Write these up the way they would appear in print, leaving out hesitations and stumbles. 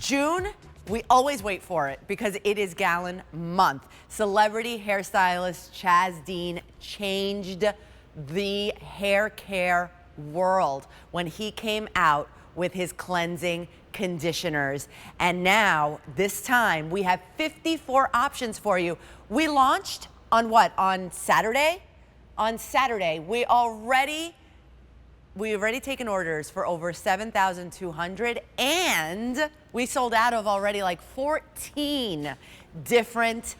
June, we always wait for it because it is gallon month. Celebrity hairstylist Chaz Dean changed the hair care world when he came out with his cleansing conditioners. And now, this time, we have 54 options for you. We launched on what? On Saturday? On Saturday, we've already taken orders for over 7,200, and we sold out of already like 14 different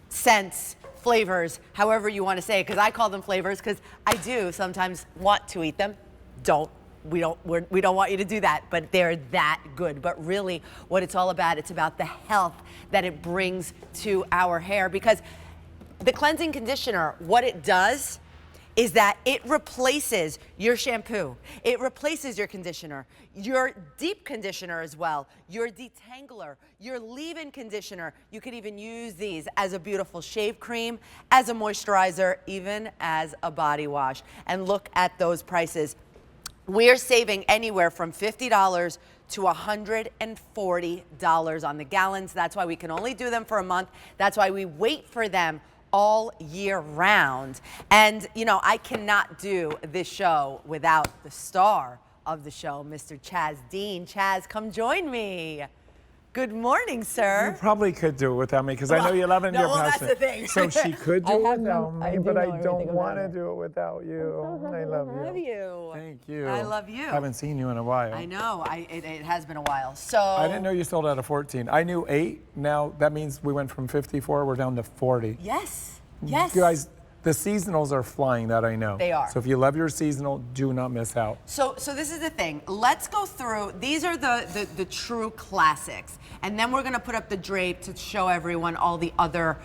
scents, flavors, however you want to say it, because I call them flavors because I do sometimes want to eat them. We don't want you to do that, but they're that good. But really, what it's all about, it's about the health that it brings to our hair, because the cleansing conditioner, what it does is that it replaces your shampoo. It replaces your conditioner, your deep conditioner as well, your detangler, your leave-in conditioner. You could even use these as a beautiful shave cream, as a moisturizer, even as a body wash. And look at those prices. We're saving anywhere from $50 to $140 on the gallons. That's why we can only do them for a month. That's why we wait for them all year round. And you know, I cannot do this show without the star of the show, Mr. Chaz Dean. Chaz, come join me. Good morning, sir. You probably could do it without me because I know you love it and you're passionate. That's the thing. So she could do it without me, but I don't want to it. do it without you. I love you. I love you. Thank you. I love you. Haven't seen you in a while. I know. It has been a while. So I didn't know you sold out of 14. I knew 8. Now that means we went from 54. We're down to 40. Yes. Yes. You guys, the seasonals are flying, that I know. They are. So if you love your seasonal, do not miss out. So this is the thing. Let's go through. These are the true classics. And then we're going to put up the drape to show everyone all the other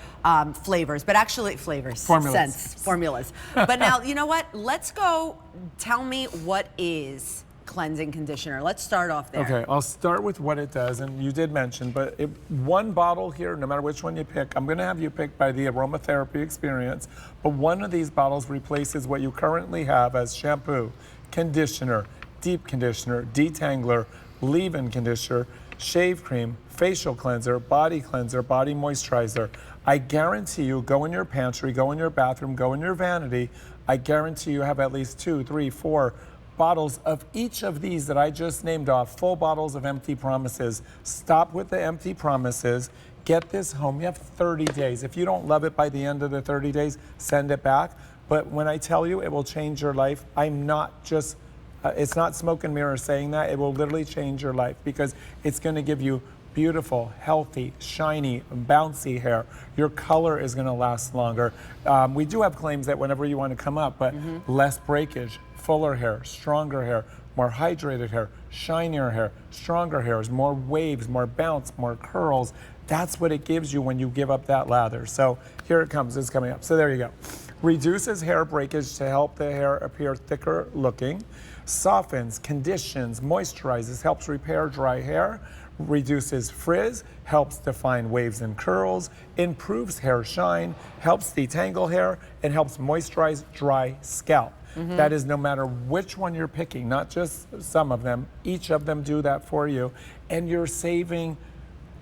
flavors. But actually, flavors. Formulas. Scents. Formulas. But now, you know what? Let's go. Tell me what is cleansing conditioner. Let's start off there. Okay, I'll start with what it does, and you did mention, but one bottle here, no matter which one you pick, I'm going to have you pick by the aromatherapy experience, but one of these bottles replaces what you currently have as shampoo, conditioner, deep conditioner, detangler, leave-in conditioner, shave cream, facial cleanser, body moisturizer. I guarantee you, go in your pantry, go in your bathroom, go in your vanity, I guarantee you have at least 2, 3, 4 bottles of each of these that I just named off, full bottles of empty promises. Stop with the empty promises. Get this home. You have 30 days. If you don't love it by the end of the 30 days, send it back. But when I tell you it will change your life, I'm not just, it's not smoke and mirror saying that. It will literally change your life because it's going to give you beautiful, healthy, shiny, bouncy hair. Your color is going to last longer. We do have claims that whenever you want to come up, but less breakage, fuller hair, stronger hair, more hydrated hair, shinier hair, stronger hairs, more waves, more bounce, more curls. That's what it gives you when you give up that lather. So here it comes, it's coming up. So there you go. Reduces hair breakage to help the hair appear thicker looking. Softens, conditions, moisturizes, helps repair dry hair. Reduces frizz, helps define waves and curls, improves hair shine, helps detangle hair, and helps moisturize dry scalp. That is no matter which one you're picking, not just some of them, each of them do that for you. And you're saving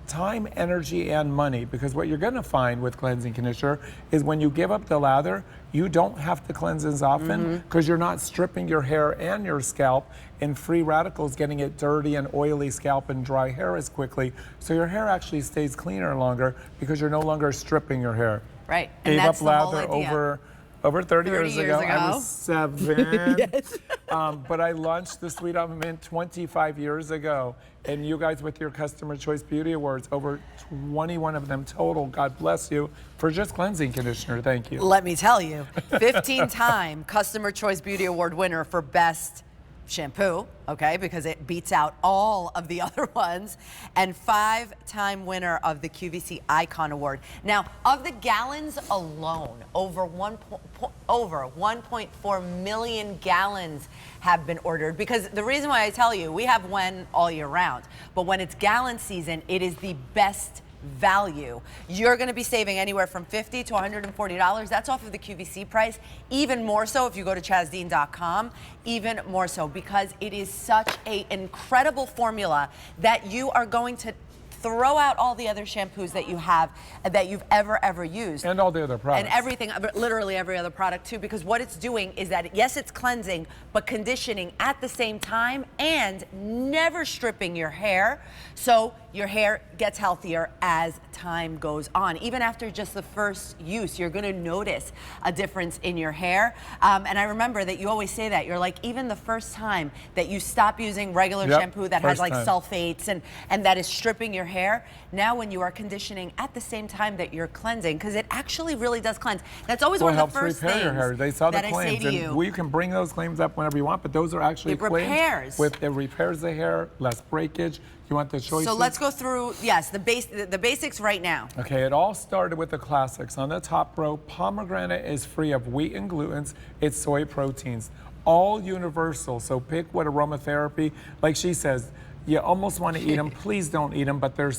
time, energy, and money, because what you're going to find with cleansing conditioner is when you give up the lather, you don't have to cleanse as often because you're not stripping your hair and your scalp and free radicals getting it dirty and oily scalp and dry hair as quickly. So your hair actually stays cleaner longer because you're no longer stripping your hair. Right. And Gave that's up the whole lather idea. over 30 years ago. I was 7. Yes. But I launched the Sweet Almond Mint 25 years ago. And you guys with your Customer Choice Beauty Awards, over 21 of them total, God bless you, for just cleansing conditioner. Thank you. Let me tell you, 15-time Customer Choice Beauty Award winner for Best Shampoo, okay, because it beats out all of the other ones, and 5-time winner of the QVC Icon Award. Now, of the gallons alone, over 1.4 million gallons have been ordered, because the reason why I tell you, we have WEN all year round, but when it's gallon season, it is the best value. You're going to be saving anywhere from $50 to $140. That's off of the QVC price. Even more so if you go to chazdean.com. Even more so because it is such an incredible formula that you are going to throw out all the other shampoos that you have, that you've ever used. And all the other products. And everything, literally every other product too, because what it's doing is that, yes, it's cleansing, but conditioning at the same time and never stripping your hair. So your hair gets healthier as time goes on. Even after just the first use, you're gonna notice a difference in your hair. And I remember that you always say that. You're like, even the first time that you stop using regular shampoo that has like sulfates and that is stripping your hair, now when you are conditioning at the same time that you're cleansing, because it actually really does cleanse. That's always one of the first things your hair. They saw the that I say claims, to you. and you can bring those claims up whenever you want, but those are actually claims it repairs the hair, less breakage. You want the choices? So let's go through, yes, the basics right now. Okay, it all started with the classics. On the top row, pomegranate is free of wheat and glutens. It's soy proteins. All universal, so pick what aromatherapy, like she says, you almost want to eat them. Please don't eat them, but they're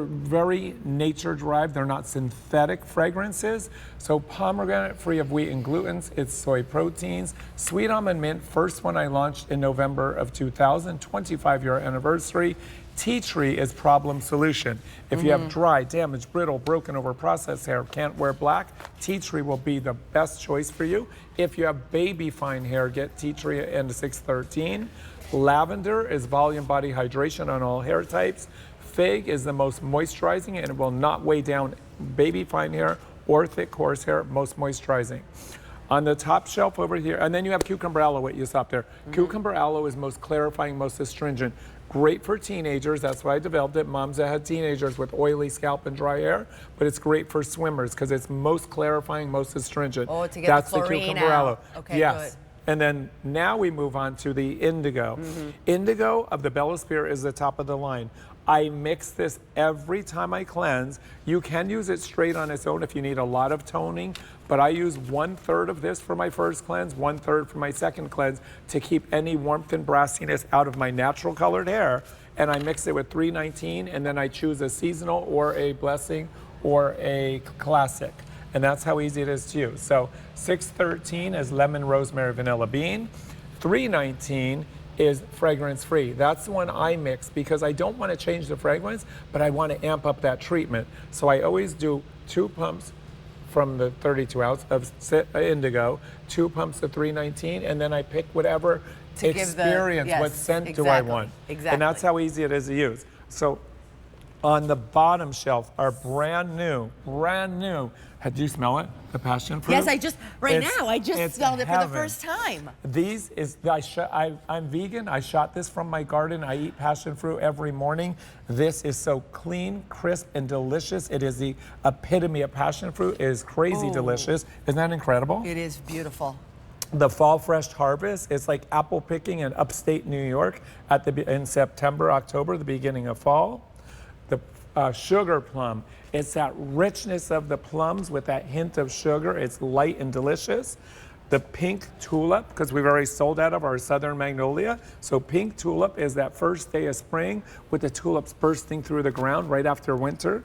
very nature derived. They're not synthetic fragrances. So pomegranate free of wheat and glutens. It's soy proteins. Sweet almond mint, first one I launched in November of 2000, 25-year anniversary. Tea tree is problem solution. If you have dry, damaged, brittle, broken over processed hair, can't wear black, tea tree will be the best choice for you. If you have baby fine hair, get tea tree and 613. Lavender is volume body hydration on all hair types. Fig is the most moisturizing and it will not weigh down baby fine hair or thick coarse hair, most moisturizing. On the top shelf over here, and then you have cucumber aloe, what you saw up there. Cucumber aloe is most clarifying, most astringent. Great for teenagers, that's why I developed it. Moms that had teenagers with oily scalp and dry hair, but it's great for swimmers because it's most clarifying, most astringent. Oh, to get that's the chlorine cucumber out. aloe. Okay, yes. good. And then now we move on to the indigo. Indigo of the Bellosphere is the top of the line. I mix this every time I cleanse. You can use it straight on its own if you need a lot of toning, but I use 1/3 of this for my first cleanse, 1/3 for my second cleanse to keep any warmth and brassiness out of my natural colored hair. And I mix it with 319, and then I choose a seasonal or a blessing or a classic. And that's how easy it is to use. So 613 is lemon, rosemary, vanilla bean. 319 is fragrance free. That's the one I mix because I don't want to change the fragrance, but I want to amp up that treatment. So I always do 2 pumps from the 32 ounce of indigo, 2 pumps of 319, and then I pick whatever experience, what scent do I want. Exactly. And that's how easy it is to use. So on the bottom shelf are brand new. Do you smell it? The passion fruit? Yes, I just smelled it for the first time. These is, I'm vegan. I shot this from my garden. I eat passion fruit every morning. This is so clean, crisp, and delicious. It is the epitome of passion fruit. It is crazy delicious. Isn't that incredible? It is beautiful. The fall fresh harvest, it's like apple picking in upstate New York in September, October, the beginning of fall. The sugar plum, it's that richness of the plums with that hint of sugar. It's light and delicious. The pink tulip, because we've already sold out of our southern magnolia. So pink tulip is that first day of spring with the tulips bursting through the ground right after winter.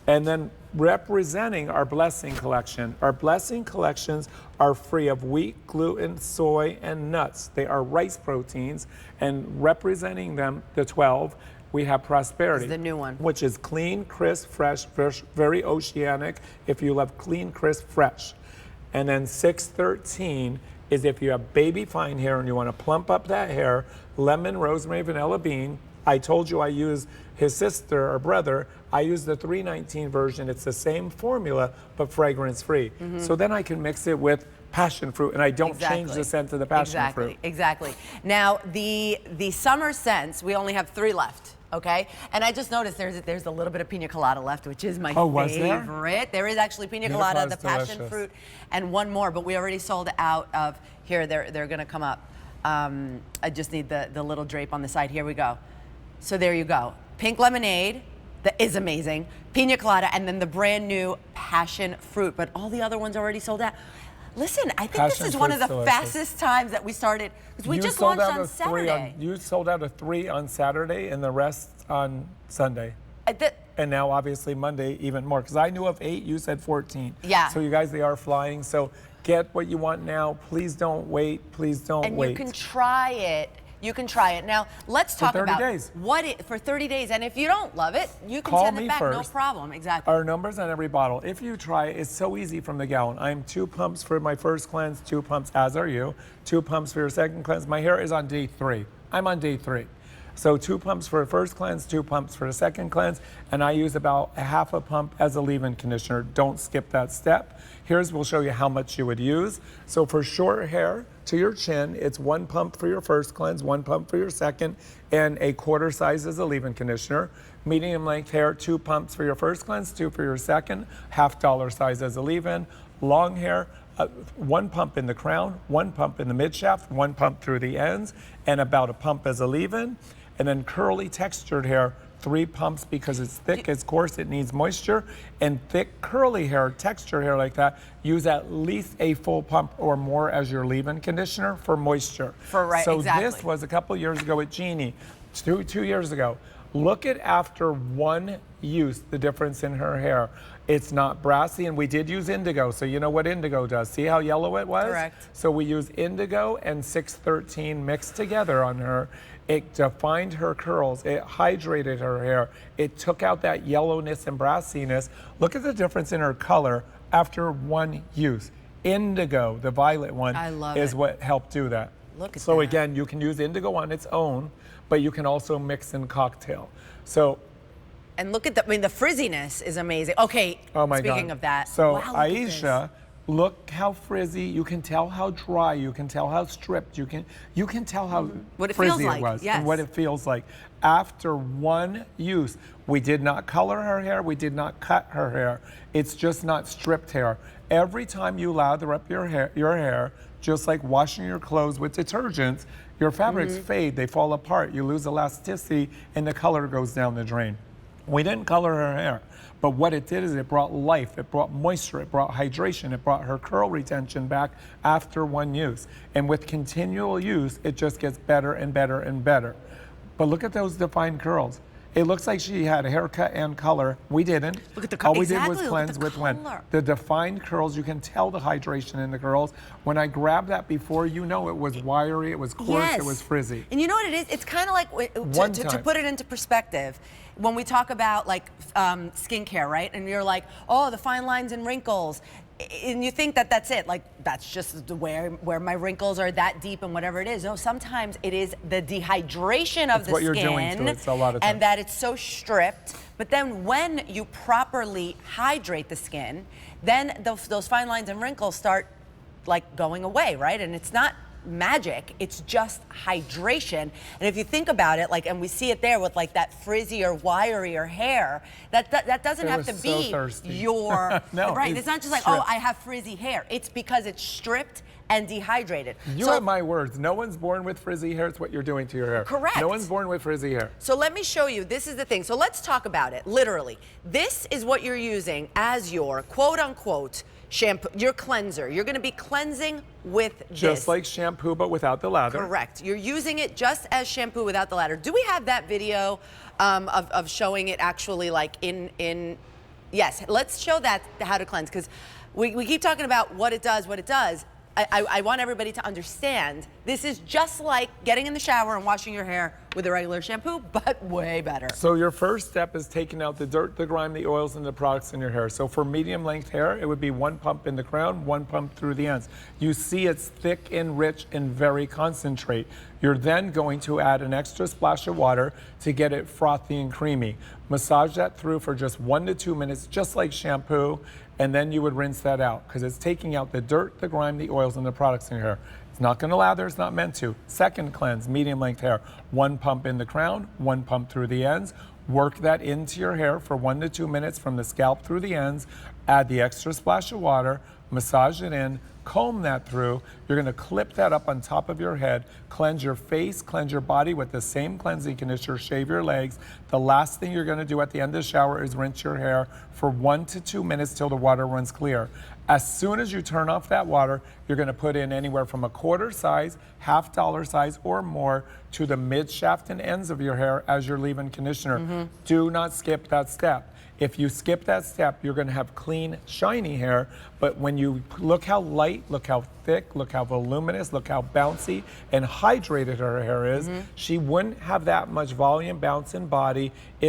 And then representing our blessing collection. Our blessing collections are free of wheat, gluten, soy, and nuts. They are rice proteins, and representing them, the 12, we have prosperity. This is the new one. Which is clean, crisp, fresh, very oceanic if you love clean, crisp, fresh. And then 613 is if you have baby fine hair and you want to plump up that hair, lemon, rosemary, vanilla bean. I told you I use his sister or brother. I use the 319 version. It's the same formula, but fragrance free. So then I can mix it with passion fruit, and I don't change the scent of the passion fruit. Exactly. Now, the summer scents, we only have 3 left. Okay, and I just noticed there's a little bit of pina colada left, which is my favorite. There is actually pina colada, the passion fruit, and one more, but we already sold out of here. They're gonna come up. I just need the little drape on the side. Here we go. So there you go. Pink lemonade, that is amazing. Pina colada, and then the brand new passion fruit. But all the other ones are already sold out. Listen, I think this is one of the fastest times that we started, because we just launched on Saturday. You sold out of 3 on Saturday and the rest on Sunday. and now obviously Monday even more. Because I knew of 8, you said 14. Yeah. So you guys, they are flying. So get what you want now. Please don't wait. Please don't wait. And you can try it. You can try it. Now, let's talk For 30 about days. for 30 days. And if you don't love it, you can Call send me it back. No first. problem. Exactly. Our numbers on every bottle. If you try it, it's so easy from the gallon. I'm 2 pumps for my first cleanse, 2 pumps, as are you. 2 pumps for your second cleanse. My hair is on day 3. I'm on day 3. So 2 pumps for a first cleanse, 2 pumps for a second cleanse, and I use about a half a pump as a leave-in conditioner. Don't skip that step. We'll show you how much you would use. So for short hair to your chin, it's 1 pump for your first cleanse, 1 pump for your second, and a quarter size as a leave-in conditioner. Medium length hair, 2 pumps for your first cleanse, 2 for your second, $half size as a leave-in. Long hair, 1 pump in the crown, 1 pump in the mid shaft, 1 pump through the ends, and about a pump as a leave-in. And then curly textured hair, 3 pumps because it's thick, it's coarse, it needs moisture. And thick curly hair, textured hair like that, use at least a full pump or more as your leave-in conditioner for moisture. So this was a couple years ago at Jeannie, 2 years ago. Look at after 1 use, the difference in her hair. It's not brassy, and we did use indigo, so you know what indigo does. See how yellow it was? Correct. So we used indigo and 613 mixed together on her. It defined her curls, it hydrated her hair, it took out that yellowness and brassiness. Look at the difference in her color after 1 use. Indigo, the violet one, is what helped do that. Look at so that. Again, you can use indigo on its own, but you can also mix in cocktail. So, and look at the frizziness is amazing. Okay, oh my speaking God. of that. So wow, Aisha, look how frizzy, you can tell how dry, you can tell how stripped, you can tell how what it frizzy feels like. it was Yes. and what it feels like. After 1 use, we did not color her hair, we did not cut her hair. It's just not stripped hair. Every time you lather up your hair, just like washing your clothes with detergents, your fabrics fade, they fall apart, you lose elasticity, and the color goes down the drain. We didn't color her hair, but what it did is it brought life, it brought moisture, it brought hydration, it brought her curl retention back after 1 use. And with continual use, it just gets better and better and better. But look at those defined curls. It looks like she had a haircut and color. We didn't. Look at the All we did was cleanse with WEN. The defined curls, you can tell the hydration in the curls. When I grabbed that before, you know it was wiry, it was coarse, it was frizzy. And you know what it is? It's kind of like, to put it into perspective, when we talk about like skincare, right? And you're like, oh, the fine lines and wrinkles. And you think that that's it, like that's just where my wrinkles are that deep and whatever it is. No, sometimes it is the dehydration of the skin, you're doing to it, so a lot of times. and that it's so stripped. But then when you properly hydrate the skin, then those fine lines and wrinkles start like going away, right? And it's not magic, it's just hydration. And if you think about it, like, and we see it there with like that frizzy or wiry hair, that doesn't have to be your no, right. It's not just like, oh, I have frizzy hair. It's because it's stripped and dehydrated. You have my words. No one's born with frizzy hair. It's what you're doing to your hair. Correct. No one's born with frizzy hair. So let me show you. This is the thing. So let's talk about it. Literally, this is what you're using as your quote unquote shampoo, your cleanser. You're going to be cleansing with this. Just like shampoo, but without the lather. Correct. You're using it just as shampoo without the lather. Do we have that video of showing it actually like in? Yes, let's show that, how to cleanse, because we keep talking about what it does, I want everybody to understand this is just like getting in the shower and washing your hair with a regular shampoo, but way better. So your first step is taking out the dirt, the grime, the oils, and the products in your hair. So for medium length hair, it would be 1 pump in the crown, 1 pump through the ends. You see it's thick and rich and very concentrate. You're then going to add an extra splash of water to get it frothy and creamy. Massage that through for just 1 to 2 minutes, just like shampoo, and then you would rinse that out because it's taking out the dirt, the grime, the oils, and the products in your hair. It's not going to lather, it's not meant to. Second cleanse, medium length hair, 1 pump in the crown, 1 pump through the ends. Work that into your hair for 1 to 2 minutes from the scalp through the ends. add the extra splash of water, massage it in, comb that through. You're gonna clip that up on top of your head, cleanse your face, cleanse your body with the same cleansing conditioner, shave your legs. The last thing you're gonna do at the end of the shower is rinse your hair for 1 to 2 minutes till the water runs clear. As soon as you turn off that water, you're gonna put in anywhere from a quarter size, $half size or more to the mid shaft and ends of your hair as you're leaving conditioner. Do not skip that step. If you skip that step, you're gonna have clean, shiny hair, but when you look how light, look how thick, look how voluminous, look how bouncy and hydrated her hair is, she wouldn't have that much volume, bounce, and body